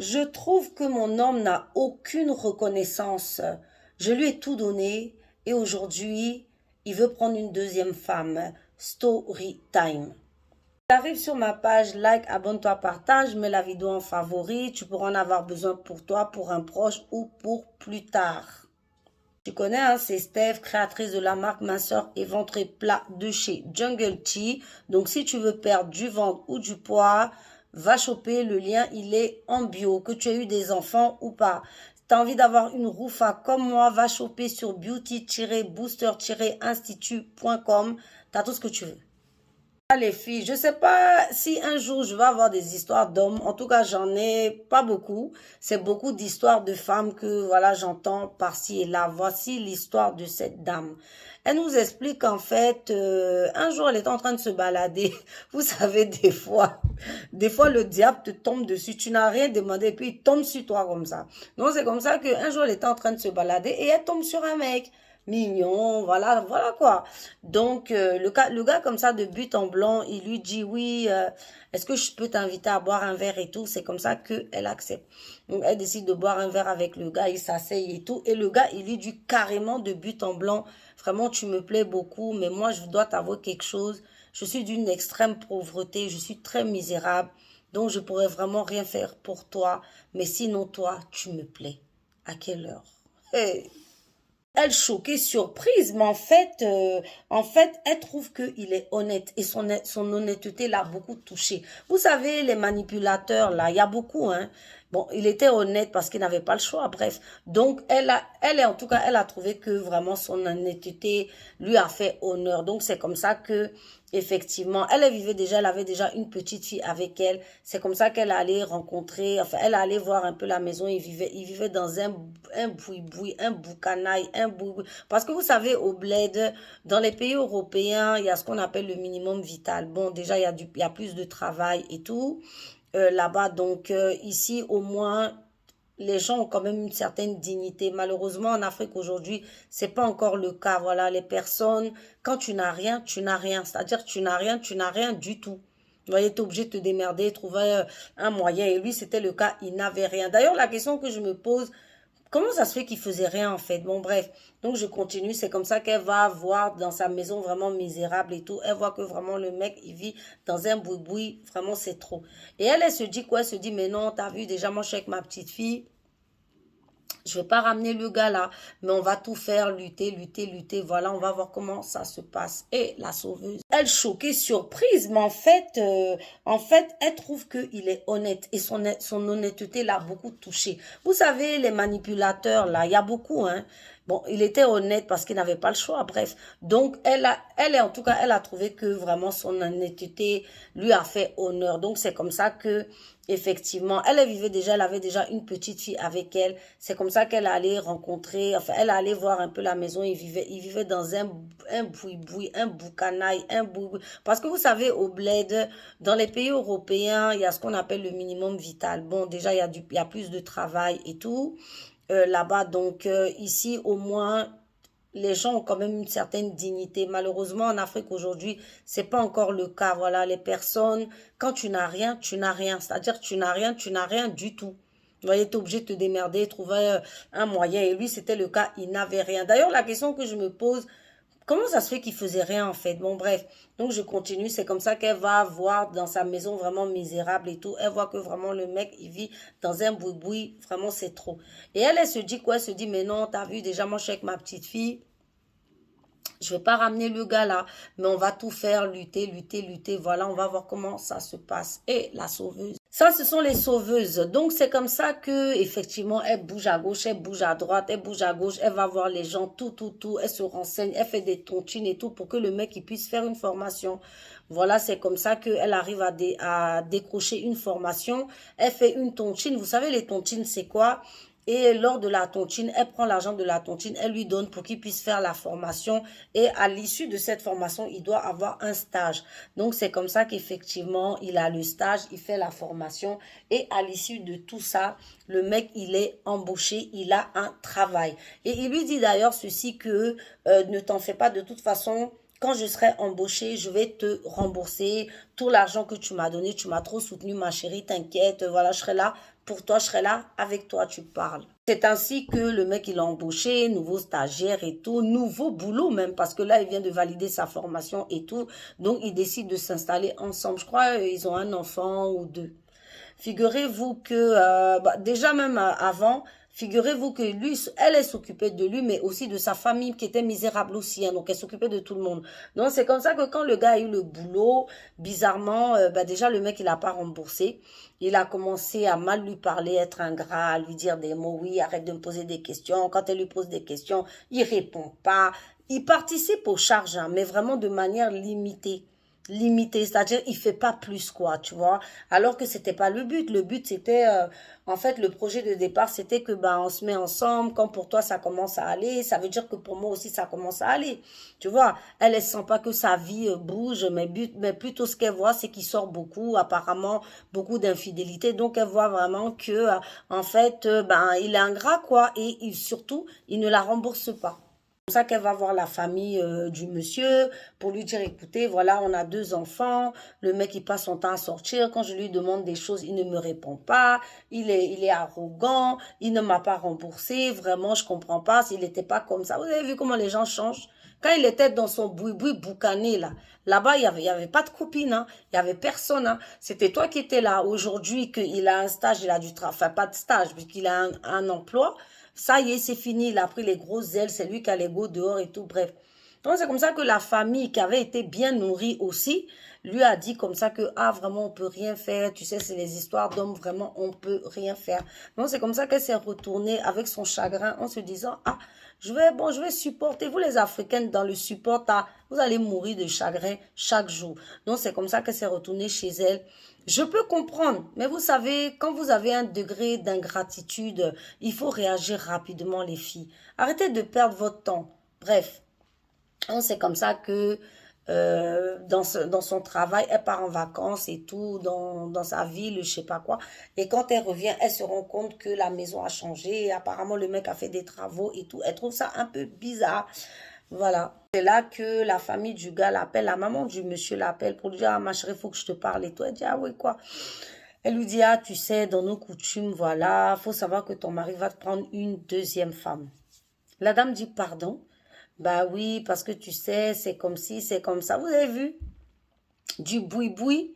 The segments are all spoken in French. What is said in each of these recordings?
Je trouve que mon homme n'a aucune reconnaissance. Je lui ai tout donné et aujourd'hui, il veut prendre une deuxième femme. Story time. T'arrives sur ma page, like, abonne-toi, partage, mets la vidéo en favori. Tu pourras en avoir besoin pour toi, pour un proche ou pour plus tard. Tu connais, hein, c'est Steph, créatrice de la marque Minceur et Ventre Plat de chez Jungle Tea. Donc, si tu veux perdre du ventre ou du poids, va choper. Le lien, il est en bio. Que tu aies eu des enfants ou pas. Si tu as envie d'avoir une roufa comme moi, va choper sur beauty-booster-institut.com. Tu as tout ce que tu veux. Les filles, je sais pas si un jour je vais avoir des histoires d'hommes. En tout cas, j'en ai pas beaucoup. C'est beaucoup d'histoires de femmes que voilà, j'entends par-ci et là. Voici l'histoire de cette dame. Elle nous explique qu'en fait, un jour, elle est en train de se balader. Vous savez, des fois, le diable te tombe dessus. Tu n'as rien demandé et puis il tombe sur toi comme ça. Donc, c'est comme ça qu'un jour, elle était en train de se balader et elle tombe sur un mec mignon, voilà quoi. Donc, le gars comme ça, de but en blanc, il lui dit, oui, est-ce que je peux t'inviter à boire un verre et tout. C'est comme ça qu'elle accepte. Donc, elle décide de boire un verre avec le gars, il s'asseye et tout. Et le gars, il lui dit carrément de but en blanc, vraiment, tu me plais beaucoup, mais moi, je dois t'avouer quelque chose. Je suis d'une extrême pauvreté, je suis très misérable, donc je pourrais vraiment rien faire pour toi. Mais sinon, toi, tu me plais. À quelle heure? Hey. Elle choquée, surprise, mais en fait, elle trouve qu'il est honnête et son honnêteté l'a beaucoup touchée. Vous savez, les manipulateurs, là, il y a beaucoup, hein. Bon, il était honnête parce qu'il n'avait pas le choix, bref. Donc, en tout cas, elle a trouvé que vraiment son honnêteté lui a fait honneur. Donc, c'est comme ça que, effectivement, elle avait déjà une petite fille avec elle. C'est comme ça qu'elle allait rencontrer, enfin, elle allait voir un peu la maison. Il vivait dans un boui-boui, un boucanaille, un boui-boui. Parce que vous savez, au bled, dans les pays européens, il y a ce qu'on appelle le minimum vital. Bon, déjà, il y a plus de travail et tout là-bas. Donc, ici, au moins, les gens ont quand même une certaine dignité. Malheureusement, en Afrique aujourd'hui, c'est pas encore le cas. Voilà, les personnes, quand tu n'as rien, tu n'as rien. C'est-à-dire, tu n'as rien du tout. Vous voyez, tu es obligé de te démerder, trouver un moyen. Et lui, c'était le cas, il n'avait rien. D'ailleurs, la question que je me pose, comment ça se fait qu'il faisait rien en fait? Bon, bref. Donc, je continue. C'est comme ça qu'elle va voir dans sa maison vraiment misérable et tout. Elle voit que vraiment le mec, il vit dans un boui-boui. Vraiment, c'est trop. Et elle se dit quoi? Elle se dit, mais non, t'as vu, déjà, moi, je suis avec ma petite fille. Je vais pas ramener le gars là, mais on va tout faire, lutter. Voilà, on va voir comment ça se passe. Et la sauveuse, elle choquée, surprise, mais en fait, elle trouve qu'il est honnête et son honnêteté l'a beaucoup touchée. Vous savez, les manipulateurs là, il y a beaucoup, hein. Bon, il était honnête parce qu'il n'avait pas le choix, bref. Donc, en tout cas, elle a trouvé que vraiment son honnêteté lui a fait honneur. Donc, c'est comme ça que, effectivement, elle avait déjà une petite fille avec elle. C'est comme ça qu'elle allait rencontrer, enfin, elle allait voir un peu la maison. Il vivait dans un boui-boui, un boucanaille, un boui-boui. Parce que vous savez, au bled, dans les pays européens, il y a ce qu'on appelle le minimum vital. Bon, déjà, il y a plus de travail et tout là-bas. Donc, ici, au moins, les gens ont quand même une certaine dignité. Malheureusement, en Afrique aujourd'hui, c'est pas encore le cas. Voilà, les personnes, quand tu n'as rien, tu n'as rien. C'est-à-dire, tu n'as rien du tout. Vous voyez, tu es obligé de te démerder, trouver un moyen. Et lui, c'était le cas, il n'avait rien. D'ailleurs, la question que je me pose, comment ça se fait qu'il faisait rien en fait? Bon, bref. Donc, je continue. C'est comme ça qu'elle va voir dans sa maison vraiment misérable et tout. Elle voit que vraiment le mec, il vit dans un boui-boui. Vraiment, c'est trop. Et elle se dit quoi? Elle se dit, mais non, t'as vu, déjà, moi, je suis avec ma petite fille. Je vais pas ramener le gars là, mais on va tout faire, lutter. Voilà, on va voir comment ça se passe. Et la sauveuse. Ça, ce sont les sauveuses. Donc, c'est comme ça que, effectivement, elle bouge à gauche, elle bouge à droite, elle bouge à gauche, elle va voir les gens, tout. Elle se renseigne, elle fait des tontines et tout pour que le mec, il puisse faire une formation. Voilà, c'est comme ça qu'elle arrive à décrocher une formation. Elle fait une tontine. Vous savez, les tontines, c'est quoi? Et lors de la tontine, elle prend l'argent de la tontine, elle lui donne pour qu'il puisse faire la formation. Et à l'issue de cette formation, il doit avoir un stage. Donc, c'est comme ça qu'effectivement, il a le stage, il fait la formation. Et à l'issue de tout ça, le mec, il est embauché, il a un travail. Et il lui dit d'ailleurs ceci que ne t'en fais pas de toute façon. Quand je serai embauché, je vais te rembourser tout l'argent que tu m'as donné. Tu m'as trop soutenu, ma chérie, t'inquiète. Voilà, je serai là pour toi, je serai là, avec toi, tu parles. C'est ainsi que le mec, il a embauché, nouveau stagiaire et tout, nouveau boulot même, parce que là, il vient de valider sa formation et tout. Donc, ils décident de s'installer ensemble. Je crois ils ont un enfant ou deux. Figurez-vous que, déjà même avant, figurez-vous que lui, elle s'occupait de lui, mais aussi de sa famille qui était misérable aussi. Hein, donc, elle s'occupait de tout le monde. Donc, c'est comme ça que quand le gars a eu le boulot, bizarrement, déjà, le mec, il n'a pas remboursé. Il a commencé à mal lui parler, être ingrat, à lui dire des mots. Oui, arrête de me poser des questions. Quand elle lui pose des questions, il répond pas. Il participe aux charges, hein, mais vraiment de manière limitée c'est-à-dire il fait pas plus quoi, tu vois, alors que c'était pas le but c'était en fait le projet de départ c'était que on se met ensemble, quand pour toi ça commence à aller, ça veut dire que pour moi aussi ça commence à aller, tu vois, elle sent pas que sa vie bouge, mais plutôt ce qu'elle voit c'est qu'il sort beaucoup, apparemment beaucoup d'infidélité, donc elle voit vraiment que en fait il est ingrat quoi, et surtout il ne la rembourse pas. C'est comme ça qu'elle va voir la famille du monsieur pour lui dire, écoutez, voilà, on a 2 enfants, le mec, il passe son temps à sortir, quand je lui demande des choses, il ne me répond pas, il est arrogant, il ne m'a pas remboursé, vraiment, je comprends pas, s'il n'était pas comme ça. Vous avez vu comment les gens changent? Quand il était dans son boui-boui boucané, là-bas, il y avait pas de copine, hein, il y avait personne, hein. C'était toi qui étais là. Aujourd'hui, qu'il a un stage, il a du travail, enfin, pas de stage, puisqu'il a un emploi, ça y est, c'est fini, il a pris les grosses ailes, c'est lui qui a les go dehors et tout, bref. Donc, c'est comme ça que la famille qui avait été bien nourrie aussi, lui a dit comme ça que, ah, vraiment, on peut rien faire. Tu sais, c'est les histoires d'hommes, vraiment, on peut rien faire. Donc, c'est comme ça qu'elle s'est retournée avec son chagrin en se disant, ah, je vais supporter. Vous, les Africaines, dans le support, vous allez mourir de chagrin chaque jour. Donc, c'est comme ça qu'elle s'est retournée chez elle. Je peux comprendre, mais vous savez, quand vous avez un degré d'ingratitude, il faut réagir rapidement, les filles. Arrêtez de perdre votre temps. Bref, c'est comme ça que dans son travail, elle part en vacances et tout, dans sa ville, je sais pas quoi. Et quand elle revient, elle se rend compte que la maison a changé. Et apparemment, le mec a fait des travaux et tout. Elle trouve ça un peu bizarre. Voilà. C'est là que la famille du gars l'appelle, la maman du monsieur l'appelle pour lui dire, ah ma chérie, il faut que je te parle et tout. Elle dit, ah oui, quoi? Elle lui dit, ah tu sais, dans nos coutumes, voilà, faut savoir que ton mari va te prendre une deuxième femme. La dame dit, pardon? Bah oui, parce que tu sais, c'est comme si, c'est comme ça. Vous avez vu? Du boui-boui.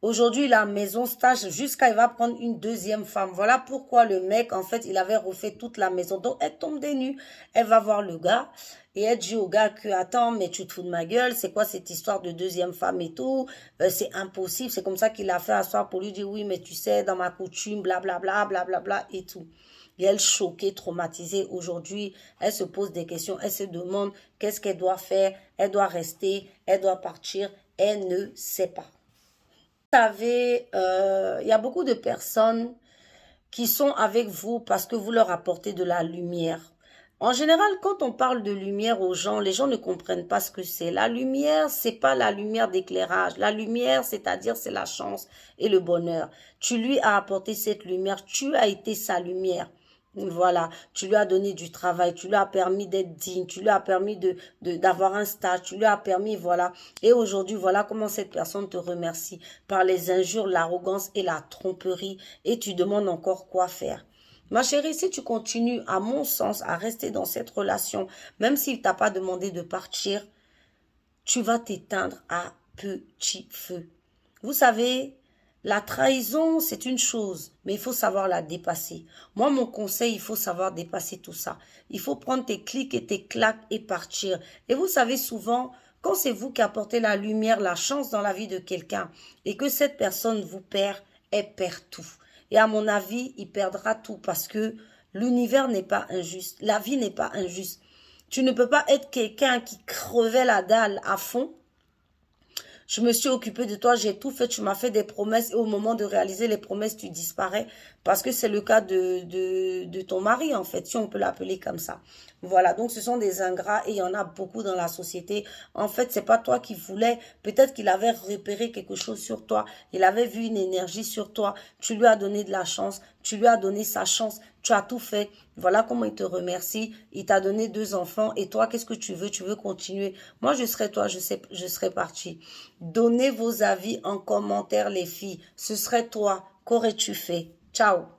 Aujourd'hui, la maison stage jusqu'à il va prendre une deuxième femme. Voilà pourquoi le mec, en fait, il avait refait toute la maison. Donc, elle tombe des nues. Elle va voir le gars et elle dit au gars que, attends, mais tu te fous de ma gueule, c'est quoi cette histoire de deuxième femme et tout? C'est impossible. C'est comme ça qu'il a fait asseoir pour lui dire, oui, mais tu sais, dans ma coutume, blablabla, blablabla et tout. Et elle, choquée, traumatisée, aujourd'hui, elle se pose des questions, elle se demande qu'est-ce qu'elle doit faire, elle doit rester, elle doit partir, elle ne sait pas. Vous savez, il y a beaucoup de personnes qui sont avec vous parce que vous leur apportez de la lumière. En général, quand on parle de lumière aux gens, les gens ne comprennent pas ce que c'est. La lumière, c'est pas la lumière d'éclairage. La lumière, c'est-à-dire, c'est la chance et le bonheur. Tu lui as apporté cette lumière, tu as été sa lumière. Voilà, tu lui as donné du travail, tu lui as permis d'être digne, tu lui as permis d'avoir un stage, tu lui as permis, voilà. Et aujourd'hui, voilà comment cette personne te remercie par les injures, l'arrogance et la tromperie. Et tu demandes encore quoi faire. Ma chérie, si tu continues, à mon sens, à rester dans cette relation, même s'il t'a pas demandé de partir, tu vas t'éteindre à petit feu. Vous savez, la trahison, c'est une chose, mais il faut savoir la dépasser. Moi, mon conseil, il faut savoir dépasser tout ça. Il faut prendre tes clics et tes claques et partir. Et vous savez, souvent, quand c'est vous qui apportez la lumière, la chance dans la vie de quelqu'un, et que cette personne vous perd, elle perd tout. Et à mon avis, il perdra tout parce que l'univers n'est pas injuste. La vie n'est pas injuste. Tu ne peux pas être quelqu'un qui crevait la dalle à fond. Je me suis occupée de toi, j'ai tout fait, tu m'as fait des promesses et au moment de réaliser les promesses, tu disparais parce que c'est le cas de ton mari en fait, si on peut l'appeler comme ça. Voilà, donc ce sont des ingrats et il y en a beaucoup dans la société. En fait, c'est pas toi qui voulais, peut-être qu'il avait repéré quelque chose sur toi, il avait vu une énergie sur toi, tu lui as donné de la chance, tu lui as donné sa chance, tu as tout fait. Voilà comment il te remercie. Il t'a donné 2 enfants. Et toi, qu'est-ce que tu veux? Tu veux continuer? Moi, je serais toi, je serais partie. Donnez vos avis en commentaire, les filles. Ce serait toi. Qu'aurais-tu fait? Ciao.